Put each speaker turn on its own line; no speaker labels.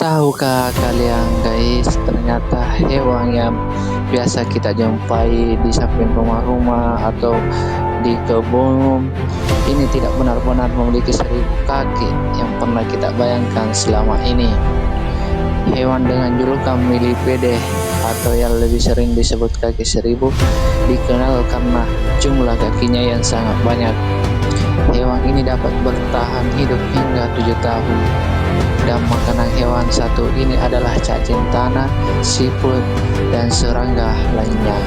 Tahukah kalian guys, ternyata hewan yang biasa kita jumpai di samping rumah-rumah atau di kebun ini tidak benar-benar memiliki 1.000 kaki yang pernah kita bayangkan selama ini. Hewan dengan julukan milipede atau yang lebih sering disebut kaki 1.000 dikenal karena jumlah kakinya yang sangat banyak. Hewan ini dapat bertahan hidup hingga 7 tahun. Dan makanan hewan satu ini adalah cacing tanah, siput, dan serangga lainnya.